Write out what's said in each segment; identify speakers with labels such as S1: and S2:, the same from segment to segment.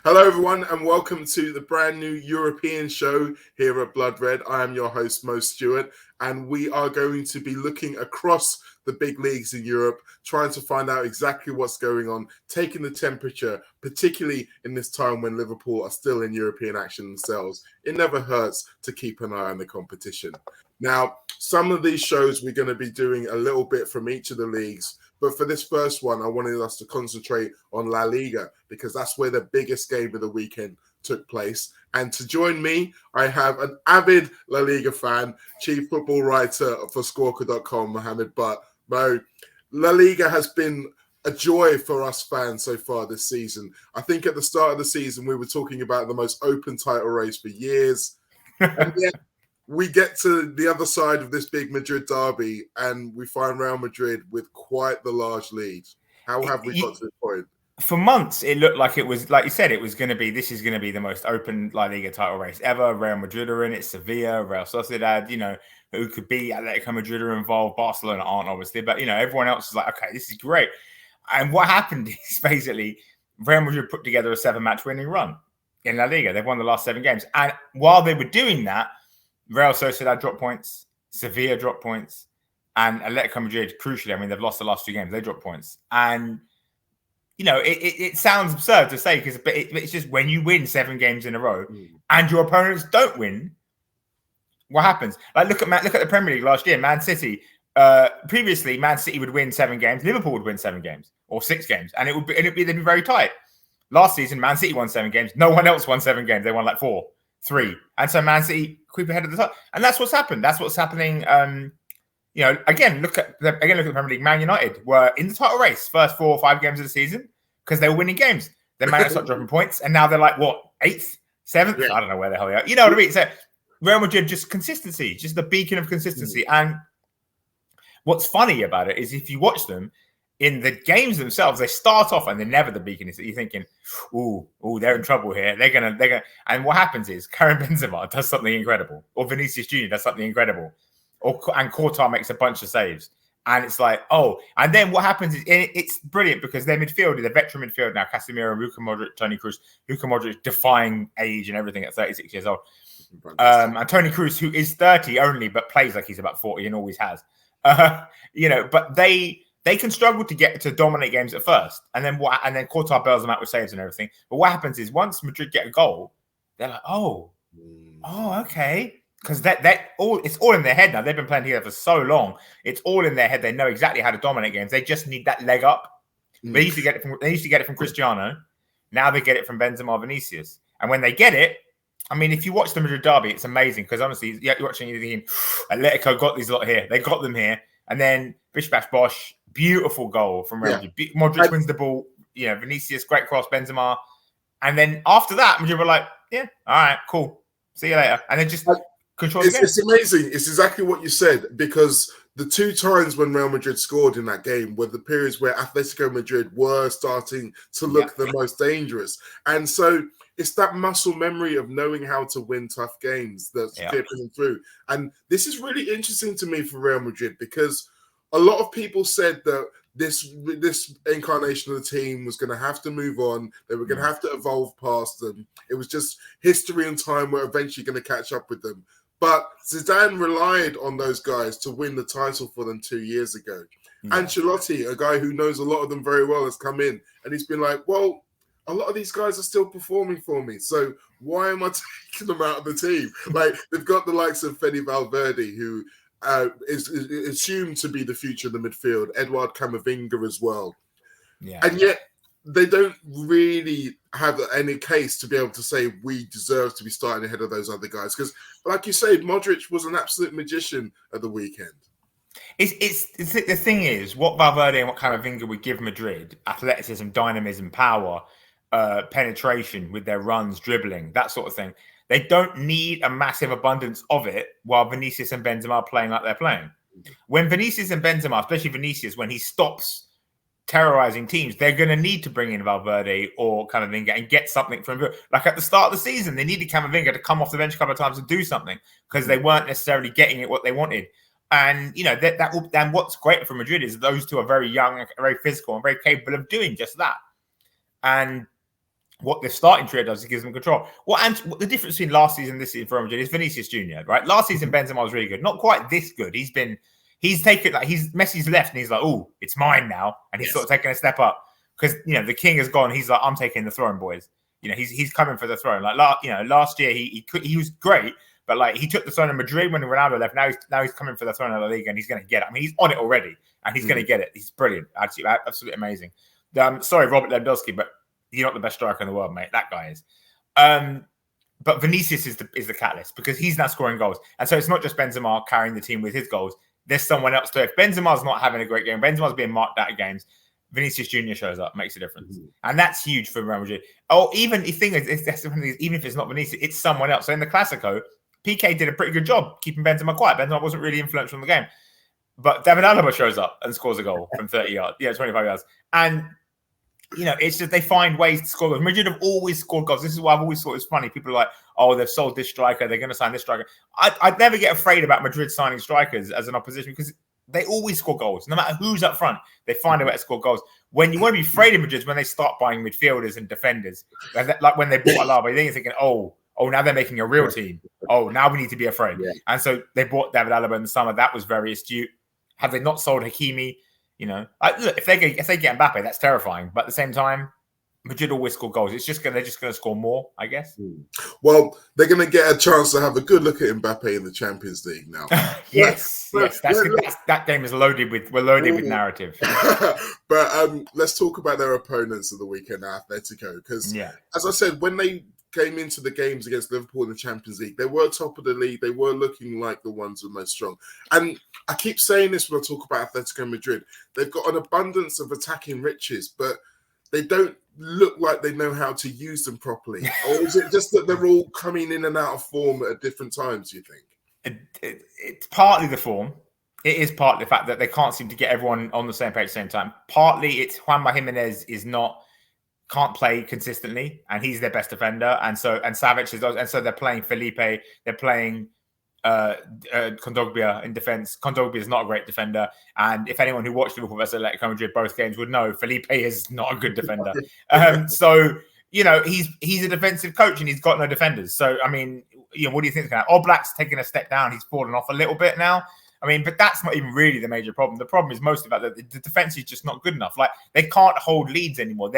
S1: Hello, everyone, and welcome to the brand new European show here at Blood Red. I am your host, Mo Stewart, and we are going to be looking across the big leagues in Europe, trying to find out exactly what's going on, taking the temperature, particularly in this time when Liverpool are still in European action themselves. It never hurts to keep an eye on the competition. Now, some of these shows we're going to be doing a little bit from each of the leagues. But for this first one, I wanted us to concentrate on La Liga because that's where the biggest game of the weekend took place. And to join me, I have an avid La Liga fan, chief football writer for Squawka.com, Mohammed Butt. Mo, La Liga has been a joy for us fans so far this season. I think at the start of the season, we were talking about the most open title race for years. And yet, we get to the other side of this big Madrid derby and we find Real Madrid with quite the large lead. How have we got to this point?
S2: For months, it looked like it was, like you said, this is going to be the most open La Liga title race ever. Real Madrid are in it, Sevilla, Real Sociedad, who could be Atletico Madrid are involved. Barcelona aren't, obviously, but, everyone else is like, okay, this is great. And what happened is basically Real Madrid put together a 7-match winning run in La Liga. They've won the last 7 games. And while they were doing that, Real Sociedad dropped points, Sevilla dropped points, and Atletico Madrid, crucially, they've lost the last 2 games. They dropped points. And, it sounds absurd to say, but it's just when you win 7 games in a row and your opponents don't win, what happens? Like, look at the Premier League last year. Man City, previously, Man City would win 7 games. Liverpool would win 7 games or 6 games, and they'd be very tight. Last season, Man City won 7 games. No one else won 7 games. They won like 4, 3. And so Man City creep ahead of the top. And that's what's happened. That's what's happening. Again, look at the Premier League. Man United were in the title race first 4 or 5 games of the season because they were winning games. Then Man United started dropping points, and now they're like, what, 8th, 7th? Yeah. I don't know where the hell they are. You know what I mean? So Real Madrid, just consistency, just the beacon of consistency. And what's funny about it is if you watch them, in the games themselves, they start off and they're never the beacon. You're thinking, ooh, they're in trouble here. They're gonna. And what happens is Karim Benzema does something incredible, or Vinicius Jr. does something incredible, and Courtois makes a bunch of saves, and it's like, oh. And then what happens is it's brilliant because their midfield, the veteran midfield now, Casemiro, Luka Modric, Toni Kroos, Luka Modric defying age and everything at 36 years old, and Toni Kroos, who is 30 only but plays like he's about 40 and always has, but they can struggle to dominate games at first, and then Courtois bails them out with saves and everything. But what happens is once Madrid get a goal, they're like, oh, okay, because it's all in their head now. They've been playing together for so long; it's all in their head. They know exactly how to dominate games. They just need that leg up. They used to get it from Cristiano. Now they get it from Benzema, Vinicius, and when they get it, if you watch the Madrid derby, it's amazing because honestly, you're watching, you're thinking, Atletico got these lot here. They got them here, and then bish bash bosh. Beautiful goal from Real Madrid. Modric wins the ball. Vinicius, great cross, Benzema. And then after that, Madrid were like, yeah, all right, cool. See you later. And then just control the game.
S1: It's amazing. It's exactly what you said because the 2 times when Real Madrid scored in that game were the periods where Atletico Madrid were starting to look the most dangerous. And so it's that muscle memory of knowing how to win tough games that's keeping them through. And this is really interesting to me for Real Madrid because a lot of people said that this incarnation of the team was going to have to move on. They were going to have to evolve past them. It was just history and time were eventually going to catch up with them. But Zidane relied on those guys to win the title for them 2 years ago. Yeah. Ancelotti, a guy who knows a lot of them very well, has come in and he's been like, well, a lot of these guys are still performing for me. So why am I taking them out of the team? Like, they've got the likes of Fede Valverde, who is assumed to be the future of the midfield. Eduard Camavinga as well. Yeah. And yet they don't really have any case to be able to say we deserve to be starting ahead of those other guys. Because, like you say, Modric was an absolute magician at the weekend.
S2: It's the thing is, what Valverde and what Camavinga would give Madrid, athleticism, dynamism, power, penetration with their runs, dribbling, that sort of thing. They don't need a massive abundance of it while Vinicius and Benzema are playing like they're playing. When Vinicius and Benzema, especially Vinicius, when he stops terrorizing teams, they're going to need to bring in Valverde or Camavinga and get something from him. Like at the start of the season, they needed Camavinga to come off the bench a couple of times and do something because they weren't necessarily getting it what they wanted. And, then what's great for Madrid is those two are very young, very physical and very capable of doing just that. And what the starting trio does, it gives them control. What the difference between last season and this season for Real Madrid is Vinicius Jr., right? Last season, Benzema was really good. Not quite this good. He's taken, like, Messi's left and he's like, oh, it's mine now. And he's sort of taking a step up because, the king is gone. He's like, I'm taking the throne, boys. He's coming for the throne. Like, last year, he was great, but like he took the throne in Madrid when Ronaldo left. Now he's coming for the throne of La Liga and he's going to get it. I mean, he's on it already and he's going to get it. He's brilliant. Absolutely amazing. Sorry, Robert Lewandowski, but you're not the best striker in the world, mate. That guy is. But Vinicius is the catalyst because he's now scoring goals. And so it's not just Benzema carrying the team with his goals. There's someone else too. If Benzema's not having a great game, Benzema's being marked out of games, Vinicius Jr. shows up, makes a difference. And that's huge for Real Madrid. Oh, even the thing is, even if it's not Vinicius, it's someone else. So in the Clasico, PK did a pretty good job keeping Benzema quiet. Benzema wasn't really influential in the game. But David Alaba shows up and scores a goal from 30 yards. Yeah, 25 yards. And it's just they find ways to score goals. Madrid have always scored goals. This is what I've always thought is funny. People are like, oh, they've sold this striker. They're going to sign this striker. I'd never get afraid about Madrid signing strikers as an opposition because they always score goals. No matter who's up front, they find a way to score goals. When you want to be afraid of Madrid when they start buying midfielders and defenders. Like when they bought Alaba, then you're thinking, oh, now they're making a real team. Oh, now we need to be afraid. Yeah. And so they bought David Alaba in the summer. That was very astute. Have they not sold Hakimi? Look, if they get Mbappe, that's terrifying. But at the same time, Madrid always score goals. They're just going to score more, I guess.
S1: Well, they're going to get a chance to have a good look at Mbappe in the Champions League now.
S2: yes. That game is loaded with narrative.
S1: But let's talk about their opponents of the weekend, Atletico, because as I said, when they came into the games against Liverpool in the Champions League, they were top of the league. They were looking like the ones who were most strong. And I keep saying this when I talk about Atletico Madrid. They've got an abundance of attacking riches, but they don't look like they know how to use them properly. Or is it just that they're all coming in and out of form at different times, do you think?
S2: It's partly the form. It is partly the fact that they can't seem to get everyone on the same page at the same time. Partly it's Juanma Jimenez can't play consistently, and he's their best defender, and Savic is, and so they're playing Felipe, they're playing Kondogbia in defense. Kondogbia is not a great defender, and if anyone who watched Liverpool versus Atletico Madrid both games would know, Felipe is not a good defender. So he's a defensive coach, and he's got no defenders. So I mean, what do you think? Oblak's taking a step down. He's fallen off a little bit now. I mean, but that's not even really the major problem. The problem is most about the defense is just not good enough. Like they can't hold leads anymore.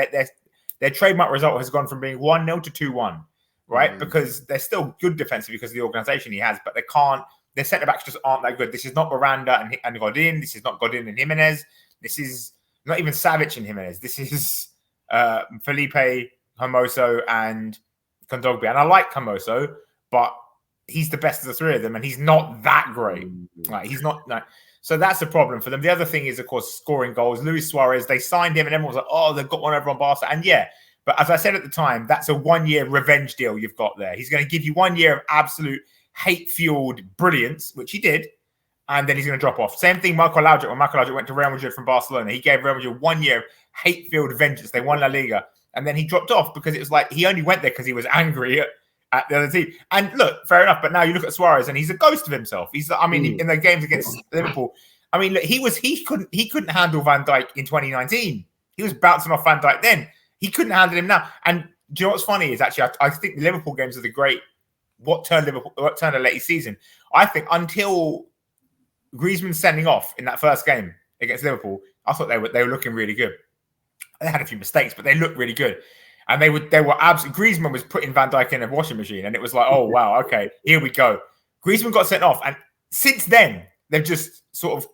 S2: Their trademark result has gone from being 1-0 to 2-1, right? Because they're still good defensively because of the organisation he has, but they can't. Their centre-backs just aren't that good. This is not Miranda and Godin. This is not Godin and Jimenez. This is not even Savic and Jimenez. This is Felipe, Hermoso, and Kondogbia. And I like Hermoso, but he's the best of the three of them, and he's not that great. Right? He's not. No. So that's a problem for them. The other thing is, of course, scoring goals. Luis Suarez, they signed him and everyone was like, oh, they've got one over on Barca. And but as I said at the time, that's a 1-year revenge deal you've got there. He's going to give you 1 year of absolute hate-fueled brilliance, which he did, and then he's going to drop off. Same thing, Marco Laudrup. When Marco Laudrup went to Real Madrid from Barcelona, he gave Real Madrid 1 year of hate-fueled vengeance. They won La Liga, and then he dropped off because it was like he only went there because he was angry at the other team. And look, fair enough, but now you look at Suarez and he's a ghost of himself. In the games against Liverpool, I mean, look, he couldn't handle Van Dijk in 2019. He was bouncing off Van Dijk then. He couldn't handle him now. And do you know what's funny is actually I think the Liverpool games are the great what turned a late season. I think until Griezmann sending off in that first game against Liverpool, I thought they were looking really good. They had a few mistakes, but they looked really good. And they were absolutely. Griezmann was putting Van Dijk in a washing machine, and it was like, oh wow, okay, here we go. Griezmann got sent off, and since then they've just sort of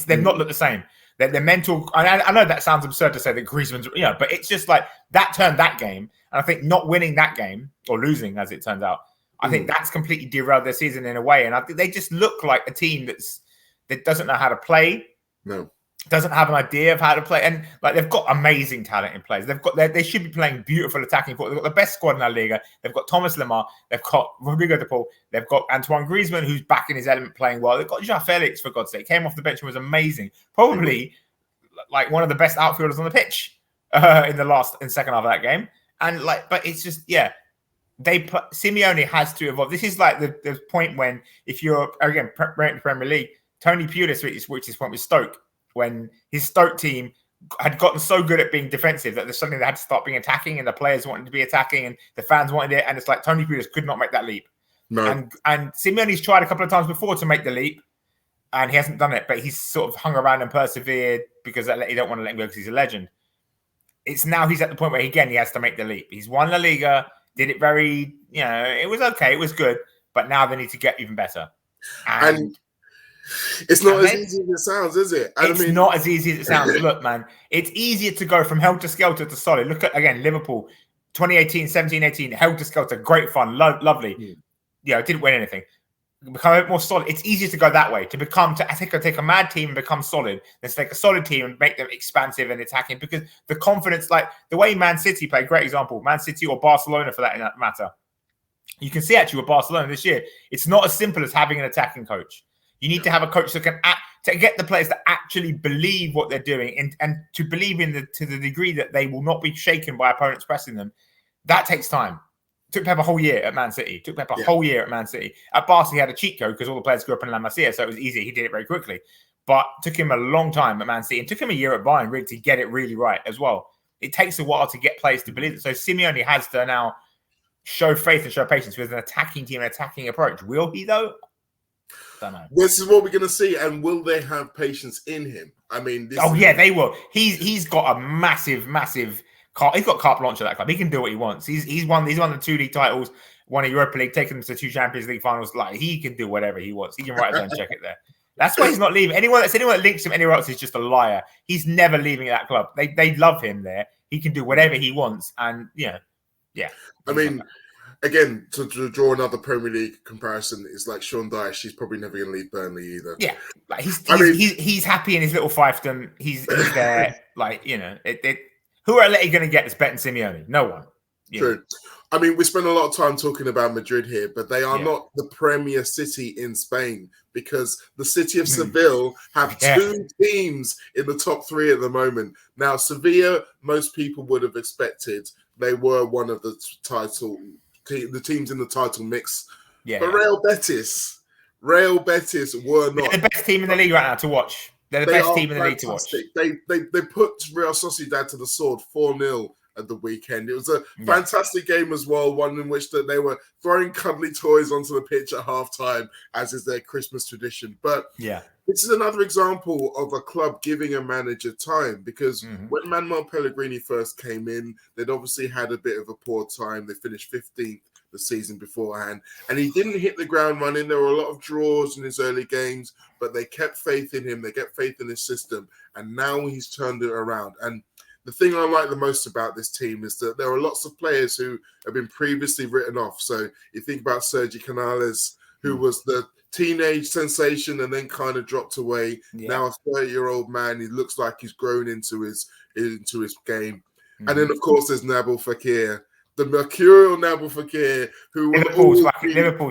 S2: they've not looked the same. Their mental. I know that sounds absurd to say that Griezmann's, but it's just like that turned that game, and I think not winning that game or losing, as it turns out, I think that's completely derailed their season in a way. And I think they just look like a team that doesn't know how to play. No. Doesn't have an idea of how to play, and they've got amazing talent in players. They should be playing beautiful attacking football. They've got the best squad in La Liga. They've got Thomas Lemar. They've got Rodrigo de Paul. They've got Antoine Griezmann, who's back in his element, playing well. They've got João Felix, for God's sake, came off the bench and was amazing. Probably one of the best outfielders on the pitch in the second half of that game. And but it's just Simeone has to evolve. This is like the point when if you're again Premier League, Tony Pulis reached his point with Stoke. When his Stoke team had gotten so good at being defensive that there's something they had to start being attacking, and the players wanted to be attacking, and the fans wanted it, and it's like Tony Pulis could not make that leap.
S1: No.
S2: And Simeone's tried a couple of times before to make the leap, and he hasn't done it, but he's sort of hung around and persevered because he don't want to let him go because he's a legend. It's now he's at the point where, again, he has to make the leap. He's won La Liga, did it very, it was okay, it was good, but now they need to get even better.
S1: And it's not as easy as it sounds, is it?
S2: It's not as easy as it sounds. Look, man, it's easier to go from helter-skelter to solid. Look at, again, Liverpool, 2018, 17, 18, helter-skelter, great fun, lovely. Didn't win anything. Become a bit more solid. It's easier to go that way, to take a mad team and become solid than to take a solid team and make them expansive and attacking, because the confidence, like the way Man City play, great example, Man City or Barcelona for that matter. You can see actually with Barcelona this year, it's not as simple as having an attacking coach. You need to have a coach that can to get the players that actually believe what they're doing and to believe to the degree that they will not be shaken by opponents pressing them. That takes time. It took Pep a whole year at Man City. It took Pep a whole year at Man City. At Barca, he had a cheat code because all the players grew up in La Masia, so it was easy. He did it very quickly. But it took him a long time at Man City. It took him a year at Bayern really to get it really right as well. It takes a while to get players to believe it. So Simeone has to now show faith and show patience with an attacking team, an attacking approach. Will he, though? Don't know.
S1: This is what we're going to see, and will they have patience in him? I mean,
S2: they will. He's got a massive. He's got carte blanche at that club. He can do what he wants. He's won the 2 league titles, won a Europa League, taken them to 2 Champions League finals. Like, he can do whatever he wants. He can write his own check it there. That's why he's not leaving. Anyone that links him anywhere else is just a liar. He's never leaving that club. They love him there. He can do whatever he wants, and yeah.
S1: I mean, again, to draw another Premier League comparison, is like Sean Dyche. He's probably never going to leave Burnley either.
S2: Yeah, like he's happy in his little fiefdom. He's there. Like, who are they going to get that's better than Simeone? No one.
S1: True. I mean, we spend a lot of time talking about Madrid here, but they are not the premier city in Spain, because the city of Seville have 2 teams in the top 3 at the moment. Now, Sevilla, most people would have expected they were one of the teams in the title mix. Yeah. But Real Betis were not.
S2: They're the best team in the league right now to watch. They're the best team in the league to watch.
S1: They put Real Sociedad to the sword 4-0 at the weekend. It was a fantastic game as well, one in which they were throwing cuddly toys onto the pitch at halftime, as is their Christmas tradition. But this is another example of a club giving a manager time, because when Manuel Pellegrini first came in, they'd obviously had a bit of a poor time. They finished 15th the season beforehand, and he didn't hit the ground running. There were a lot of draws in his early games, but they kept faith in him. They kept faith in his system, and now he's turned it around. And the thing I like the most about this team is that there are lots of players who have been previously written off. So you think about Sergi Canales, who was the teenage sensation and then kind of dropped away. Now a 30-year-old man, he looks like he's grown into his game. And then, of course, there's Nabil Fekir, the mercurial Nabil Fekir, who
S2: Liverpool's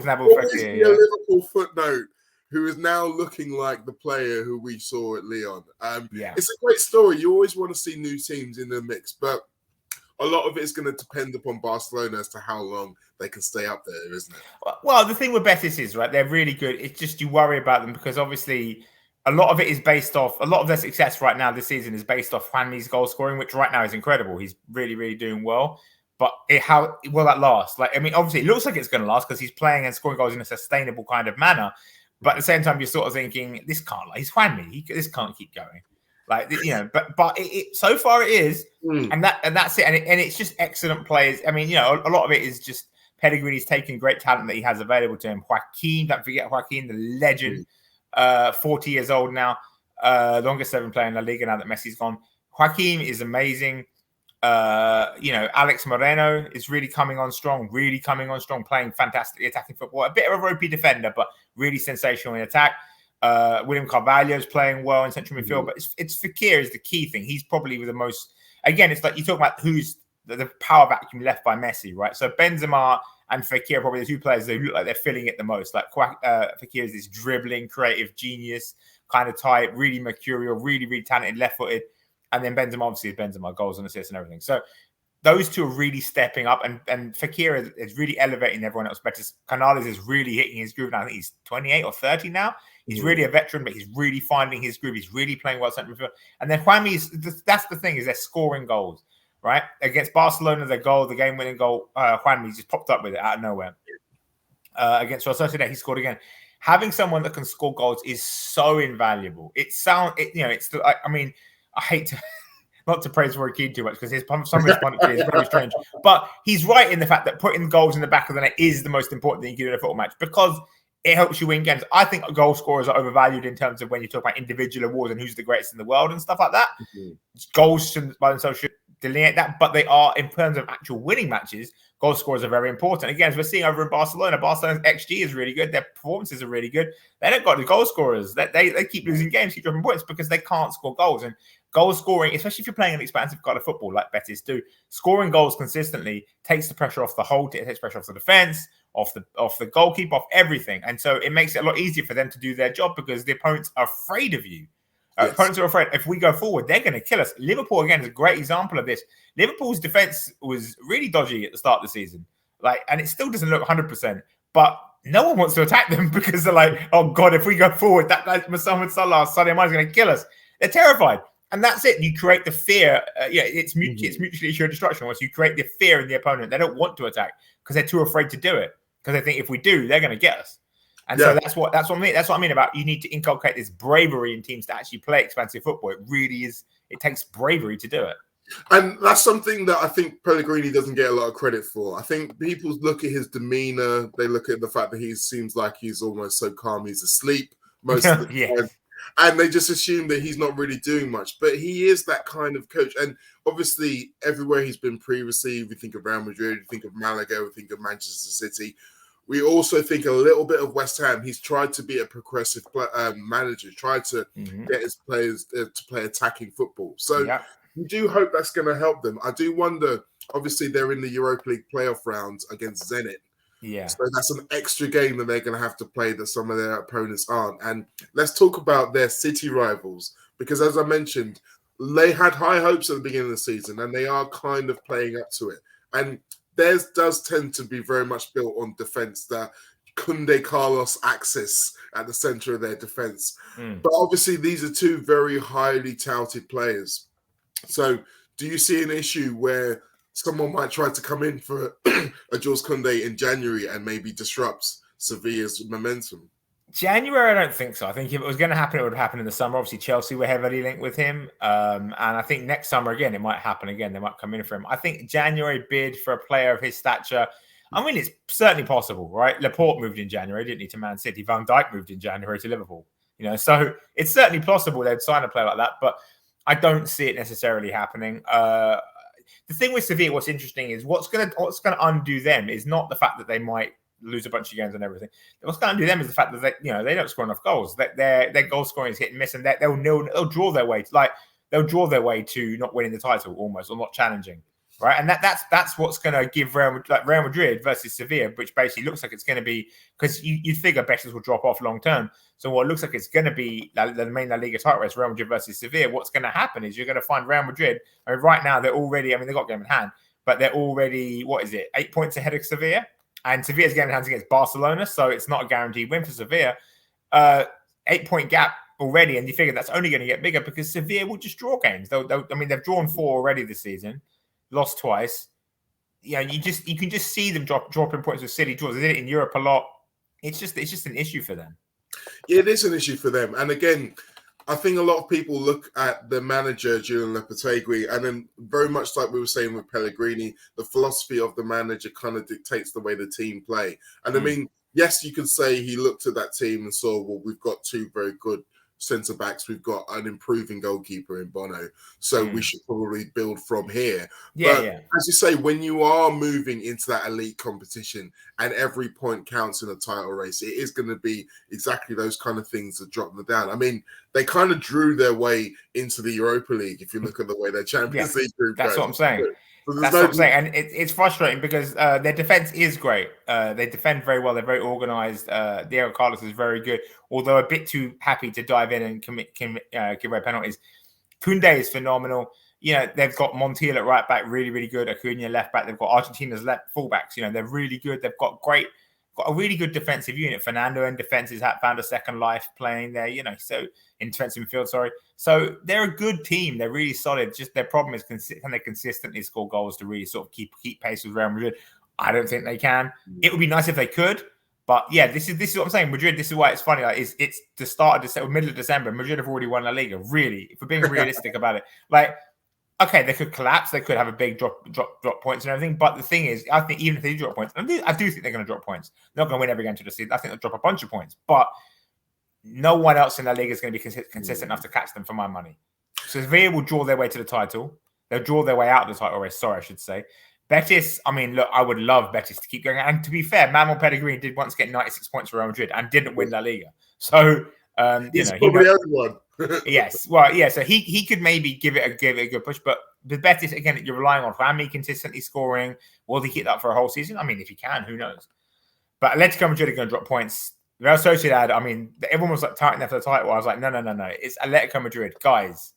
S2: Nabil Fekir,
S1: a Liverpool footnote, who is now looking like the player who we saw at Lyon. It's a great story. You always want to see new teams in the mix, but a lot of it is going to depend upon Barcelona as to how long they can stay up there, isn't it?
S2: Well, the thing with Betis is, right, they're really good. It's just you worry about them because obviously a lot of it is based off, a lot of their success right now this season is based off Juanmi's goal scoring, which right now is incredible. He's really, really doing well. But how will that last? Like, I mean, obviously it looks like it's going to last because he's playing and scoring goals in a sustainable kind of manner. But at the same time, you're sort of thinking, this can't, like, he's Juanmi. This can't keep going. Like, but so far it is, and that's it. And it's just excellent players. I mean, a lot of it is just Pellegrini's taking great talent that he has available to him. Joaquin, don't forget Joaquin, the legend, 40 years old now, longest serving player in La Liga now that Messi's gone. Joaquin is amazing. Alex Moreno is really coming on strong, playing fantastic attacking football. A bit of a ropey defender, but really sensational in attack. William Carvalho is playing well in central midfield, but it's Fekir is the key thing. He's probably the most, again, it's like you talk about who's the power vacuum left by Messi, right? So Benzema and Fekir are probably the 2 players that look like they're filling it the most. Like Fekir is this dribbling, creative genius kind of type, really mercurial, really, really talented, left-footed. And then Benzema obviously is Benzema, goals and assists and everything. So those two are really stepping up, and Fekir is really elevating everyone else. But Canales is really hitting his groove now. I think he's 28 or 30 now. He's really a veteran, but he's really finding his groove. He's really playing well centre midfield. And then Juanmi, that's the thing, is they're scoring goals, right? Against Barcelona, the game-winning goal, Juanmi just popped up with it out of nowhere. Against Real Sociedad, he scored again. Having someone that can score goals is so invaluable. I hate to not to praise Roy Keane too much because some of his punditry is very strange, but he's right in the fact that putting goals in the back of the net is the most important thing you can do in a football match because it helps you win games. I think goal scorers are overvalued in terms of when you talk about individual awards and who's the greatest in the world and stuff like that. Mm-hmm. Goals by themselves should delineate that, but they are, in terms of actual winning matches, goal scorers are very important. Again, as we're seeing over in Barcelona, Barcelona's XG is really good. Their performances are really good. They don't got the goal scorers. They keep losing games, keep dropping points because they can't score goals. And goal scoring, especially if you're playing an expansive kind of football like Betis do, scoring goals consistently takes the pressure off the whole team. It takes pressure off the defense, off the goalkeeper, off everything. And so it makes it a lot easier for them to do their job because the opponents are afraid of you. Yes. Opponents are afraid if we go forward, they're going to kill us. Liverpool, again, is a great example of this. Liverpool's defense was really dodgy at the start of the season. And it still doesn't look 100%. But no one wants to attack them because they're like, oh, God, if we go forward, that guy, Mohamed Salah, Sadio Mane is going to kill us. They're terrified. And that's it. You create the fear. It's mutually assured destruction. Once you create the fear in the opponent, they don't want to attack because they're too afraid to do it. Because they think if we do, they're going to get us. And so that's what I mean. That's what I mean about you need to inculcate this bravery in teams to actually play expansive football. It really is. It takes bravery to do it.
S1: And that's something that I think Pellegrini doesn't get a lot of credit for. I think people look at his demeanor. They look at the fact that he seems like he's almost so calm. He's asleep most of the time. And they just assume that he's not really doing much. But he is that kind of coach. And obviously, everywhere he's been previously, we think of Real Madrid, we think of Malaga, we think of Manchester City. We also think a little bit of West Ham. He's tried to be a progressive manager, tried to get his players to play attacking football. So we do hope that's going to help them. I do wonder, obviously, they're in the Europa League playoff rounds against Zenit. Yeah. So that's an extra game that they're going to have to play that some of their opponents aren't. And let's talk about their city rivals, because as I mentioned, they had high hopes at the beginning of the season and they are kind of playing up to it. And theirs does tend to be very much built on defense, that Kunde Carlos axis at the center of their defense. But obviously, these are two very highly touted players. So do you see an issue where someone might try to come in for a Jules Koundé in January and maybe disrupts Sevilla's momentum?
S2: January, I don't think so. I think if it was going to happen, it would happen in the summer. Obviously, Chelsea were heavily linked with him. And I think next summer, again, it might happen again. They might come in for him. I think January bid for a player of his stature, I mean, it's certainly possible, right? Laporte moved in January, didn't he, to Man City. Van Dijk moved in January to Liverpool. So it's certainly possible they'd sign a player like that, but I don't see it necessarily happening. The thing with Sevilla, what's interesting is what's going to undo them is not the fact that they might lose a bunch of games and everything. What's going to undo them is the fact that they don't score enough goals. Their goal scoring is hit and miss, and they'll draw their way to not winning the title almost, or not challenging, right? And that's what's going to give Real Madrid versus Sevilla, which basically looks like it's going to be, because you figure Betis will drop off long term. So what looks like it's going to be the main La Liga title race, Real Madrid versus Sevilla. What's going to happen is you're going to find Real Madrid. I mean, right now they're already, they've got a game in hand, but they're already 8 points ahead of Sevilla. And Sevilla's game in hand against Barcelona, so it's not a guaranteed win for Sevilla. 8-point gap already, and you figure that's only going to get bigger because Sevilla will just draw games. They've drawn 4 already this season, lost twice. You can just see them dropping points with City draws. They did it in Europe a lot. It's just an issue for them.
S1: Yeah, it is an issue for them. And again, I think a lot of people look at the manager, Julian Lopetegui, and then very much like we were saying with Pellegrini, the philosophy of the manager kind of dictates the way the team play. And I mean, yes, you could say he looked at that team and saw, well, we've got 2 very good centre-backs. We've got an improving goalkeeper in Bono. So we should probably build from here. But as you say, when you are moving into that elite competition and every point counts in a title race, it is going to be exactly those kind of things that drop them down. I mean, they kind of drew their way into the Europa League if you look at the way their Champions League group goes.
S2: That's what I'm saying. That's what I'm saying. And it's frustrating because their defense is great. They defend very well. They're very organized. Diego Carlos is very good, although a bit too happy to dive in and give away penalties. Koundé is phenomenal. You know, they've got Montiel at right back, really, really good. Acuna left back. They've got Argentina's left fullbacks. You know, they're really good. They've got a really good defensive unit. Fernando in defense has found a second life playing there, you know, so in defensive midfield, sorry. So they're a good team. They're really solid. Just their problem is can they consistently score goals to really sort of keep pace with Real Madrid? I don't think they can. It would be nice if they could. But yeah, this is what I'm saying. Madrid, this is why it's funny. Like it's the start of December, middle of December. Madrid have already won La Liga. Really, if we're being realistic about it, like, okay, they could collapse. They could have a big drop points and everything. But the thing is, I think even if they do drop points, I do think they're going to drop points. They're not going to win every game to the season. I think they'll drop a bunch of points. But no one else in La Liga is going to be consistent enough to catch them for my money. So Sevilla will draw their way to the title. They'll draw their way out of the title race. Sorry, I should say. Betis, I mean, look, I would love Betis to keep going. And to be fair, Manuel Pellegrini did once get 96 points for Real Madrid and didn't win La Liga. So,
S1: he's probably the only one.
S2: Yes. Well, yeah. So he could maybe give it a good push. But with Betis, again, you're relying on Rami consistently scoring. Will he keep that for a whole season? I mean, if he can, who knows? But Atletico Madrid are going to drop points. Real Sociedad, I mean, everyone was like touting there for the title. I was like, no. It's Atletico Madrid. Guys,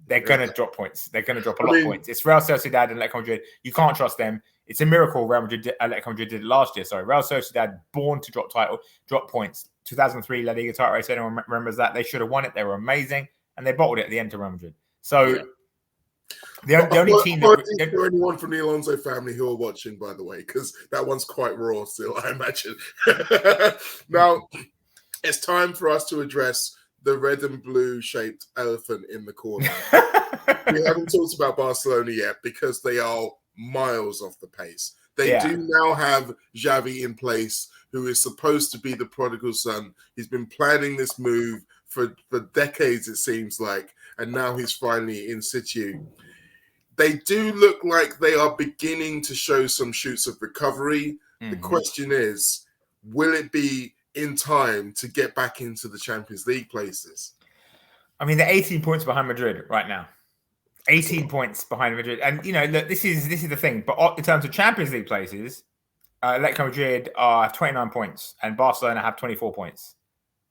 S2: they're going to drop points. They're going to drop a lot of points. It's Real Sociedad and Atletico Madrid. You can't trust them. It's a miracle Atletico Madrid did it last year. Sorry, Real Sociedad, born to drop points. 2003 La Liga title race. Anyone remembers that? They should have won it. They were amazing. And they bottled it at the end to Real Madrid. So the only team that...
S1: For anyone from the Alonso family who are watching, by the way, because that one's quite raw still, I imagine. Now, it's time for us to address the red and blue shaped elephant in the corner. We haven't talked about Barcelona yet because they are miles off the pace. They do now have Xavi in place, who is supposed to be the prodigal son. He's been planning this move for decades, it seems like, and now he's finally in situ. They do look like they are beginning to show some shoots of recovery. Mm-hmm. The question is, will it be in time to get back into the Champions League places?
S2: I mean, they're 18 points behind Madrid right now. 18 points behind Madrid. And, you know, look, this is the thing. But in terms of Champions League places, Atletico Madrid are 29 points and Barcelona have 24 points.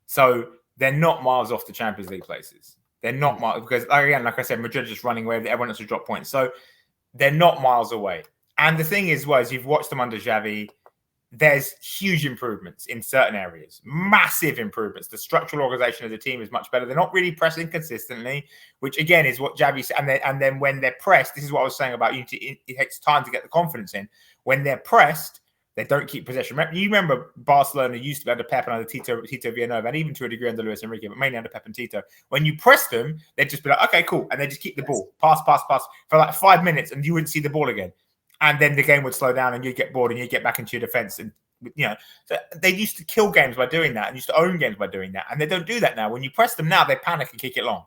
S2: So they're not miles off the Champions League places. They're not miles because, again, like I said, Madrid are just running away. Everyone else has dropped points. So they're not miles away. And the thing is, you've watched them under Xavi, there's huge improvements in certain areas, massive improvements. The structural organization of the team is much better. They're not really pressing consistently, which again is what Xavi said. And then when they're pressed, this is what I was saying about it takes time to get the confidence in. When they're pressed, they don't keep possession. You remember Barcelona used to be under Pep and under Tito Villanova, and even to a degree under Luis Enrique, but mainly under Pep and Tito. When you press them, they'd just be like, okay, cool. And they just keep the ball, pass for like 5 minutes, and you wouldn't see the ball again. And then the game would slow down and you'd get bored and you'd get back into your defense. And, you know, so they used to kill games by doing that and used to own games by doing that. And they don't do that now. When you press them now, they panic and kick it long.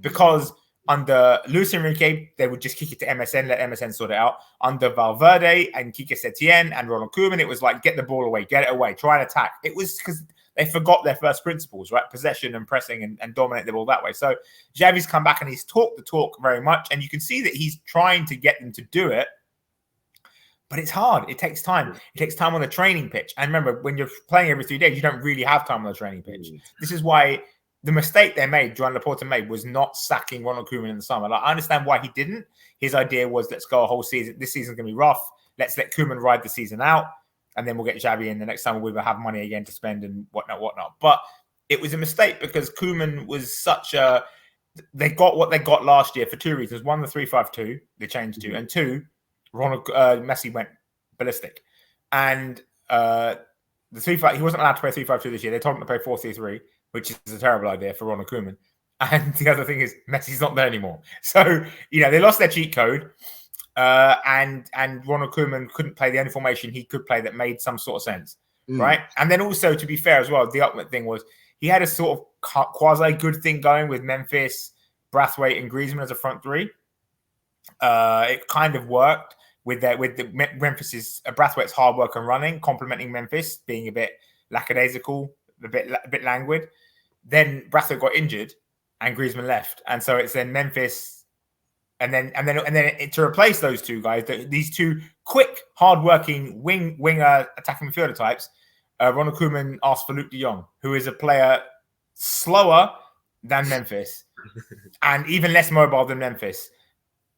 S2: Because under Luis Enrique, they would just kick it to MSN, let MSN sort it out. Under Valverde and Quique Setién and Ronald Koeman, it was like, get the ball away, get it away, try and attack. It was because they forgot their first principles, right? Possession and pressing and dominate the ball that way. So Xavi's come back and he's talked the talk very much. And you can see that he's trying to get them to do it. But it's hard. It takes time. It takes time on the training pitch. And remember, when you're playing every 3 days, you don't really have time on the training pitch. This is why the mistake they made, Joan Laporta made, was not sacking Ronald Koeman in the summer. Like, I understand why he didn't. His idea was, let's go a whole season. This season's going to be rough. Let's let Koeman ride the season out. And then we'll get Xavi in the next summer. We'll have money again to spend and whatnot. But it was a mistake because Koeman was such a... They got what they got last year for two reasons. One, the 3-5-2, they changed to. And two, Messi went ballistic, and the 3-5. He wasn't allowed to play 3-5-2 this year. They told him to play 4-3-3, which is a terrible idea for Ronald Koeman. And the other thing is Messi's not there anymore, so you know they lost their cheat code. And Ronald Koeman couldn't play the only formation he could play that made some sort of sense, right? And then also, to be fair as well, the ultimate thing was he had a sort of quasi good thing going with Memphis, Braithwaite, and Griezmann as a front three. It kind of worked. With the Memphis's Braithwaite's hard work and running, complementing Memphis being a bit lackadaisical, a bit languid. Then Braithwaite got injured, and Griezmann left, and so it's then Memphis, and then to replace those two guys, these two quick, hard-working winger attacking midfielder types. Ronald Koeman asked for Luke De Jong, who is a player slower than Memphis, and even less mobile than Memphis.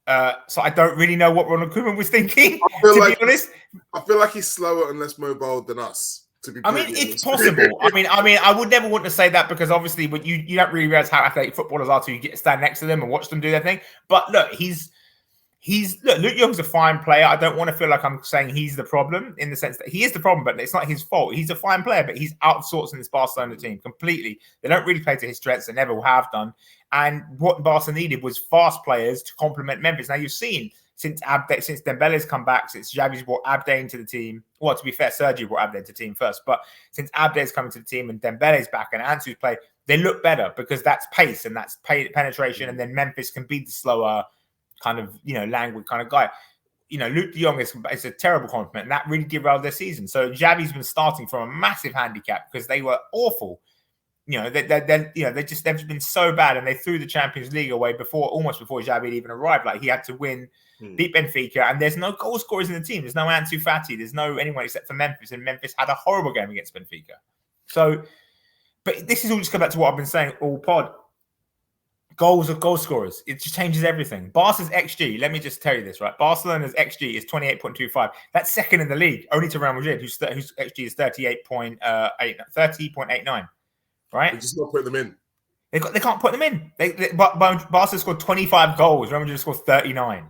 S2: So I don't really know what Ronald Koeman was thinking, be honest.
S1: I feel like he's slower and less mobile than us.
S2: It's possible. I would never want to say that because obviously, when you don't really realize how athletic footballers are till you get to stand next to them and watch them do their thing. But look, Luke Young's a fine player. I don't want to feel like I'm saying he's the problem in the sense that he is the problem, but it's not his fault. He's a fine player, but he's out of sorts in this Barcelona team completely. They don't really play to his strengths. They never have done. And what Barca needed was fast players to complement Memphis. Now you've seen since Dembele's come back, since Xavi's brought Abde into the team. Well, to be fair, Sergio brought Abde into the team first, but since Abde's coming to the team and Dembele's back and Ansu's play, they look better because that's pace and that's penetration, and then Memphis can be the slower kind of, languid kind of guy. Luke de Jong is a terrible compliment, and that really derailed their season. So Xavi's been starting from a massive handicap because they were awful. They've just been so bad, and they threw the Champions League away almost before Xavi had even arrived. Like, he had to win, beat Benfica, and there's no goal scorers in the team. There's no Ansu Fati. There's no anyone except for Memphis, and Memphis had a horrible game against Benfica. So, but this is all just come back to what I've been saying all pod. Goals of goal scorers. It just changes everything. Barca's XG, let me just tell you this, right? Barcelona's XG is 28.25. That's second in the league, only to Real Madrid, whose XG is 30.89. Right?
S1: They're just not putting them in.
S2: They can't put them in. Barca scored 25 goals. Real Madrid scored 39.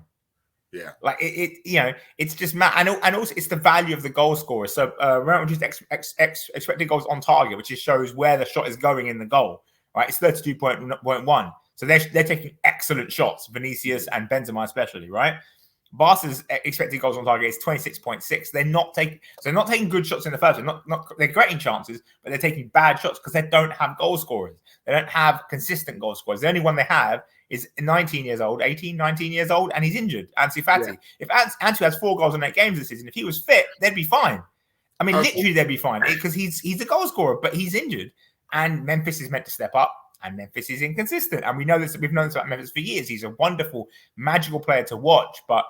S1: Yeah.
S2: Like, it's just mad. And also, it's the value of the goal scorer. So Real Madrid's expected goals on target, which just shows where the shot is going in the goal. Right? It's 32.1. So they're taking excellent shots, Vinicius and Benzema especially, right? Barca's expected goals on target is 26.6. They're not taking good shots in the first. They're creating chances, but they're taking bad shots because they don't have goal scorers. They don't have consistent goal scorers. The only one they have is 19 years old, and he's injured, Ansu Fati. Yeah. If Ansu has 4 goals in 8 games this season, if he was fit, they'd be fine. I mean, literally, they'd be fine because he's a goal scorer, but he's injured. And Memphis is meant to step up. And Memphis is inconsistent. And we know this. We've known this about Memphis for years. He's a wonderful, magical player to watch. But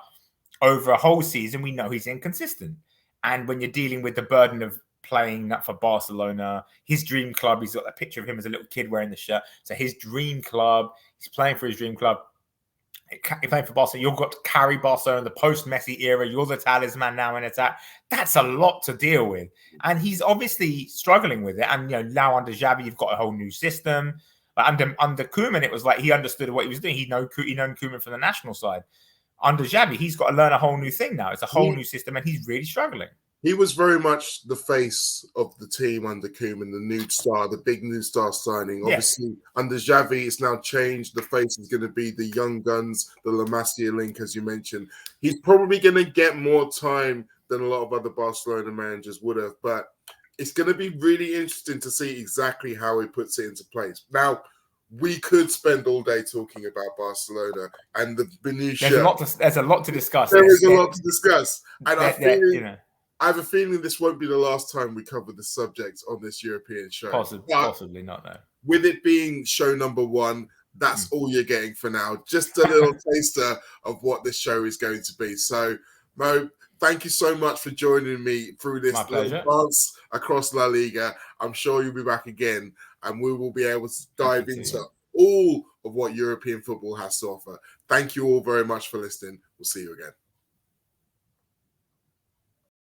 S2: over a whole season, we know he's inconsistent. And when you're dealing with the burden of playing for Barcelona, his dream club, he's got a picture of him as a little kid wearing the shirt. So his dream club, he's playing for his dream club. You're playing for Barcelona. You've got to carry Barcelona in the post-Messi era. You're the talisman now in attack. That's a lot to deal with. And he's obviously struggling with it. And, now under Xavi, you've got a whole new system. But under Koeman, it was like he understood what he was doing. He known Koeman from the national side. Under Xavi, he's got to learn a whole new thing now. It's a whole new system, and he's really struggling.
S1: He was very much the face of the team under Koeman, the big new star signing. Obviously, under Xavi, it's now changed. The face is going to be the young guns, the La Masia link, as you mentioned. He's probably going to get more time than a lot of other Barcelona managers would have, but it's going to be really interesting to see exactly how he puts it into place. Now, we could spend all day talking about Barcelona and the minutiae.
S2: There's a lot to discuss.
S1: There is a lot to discuss. And I have a feeling this won't be the last time we cover the subject on this European show.
S2: Possibly not, no.
S1: With it being show number 1, that's all you're getting for now. Just a little taster of what this show is going to be. So, Mo, thank you so much for joining me through this dance across La Liga. I'm sure you'll be back again, and we will be able to dive into all of what European football has to offer. Thank you all very much for listening. We'll see you again.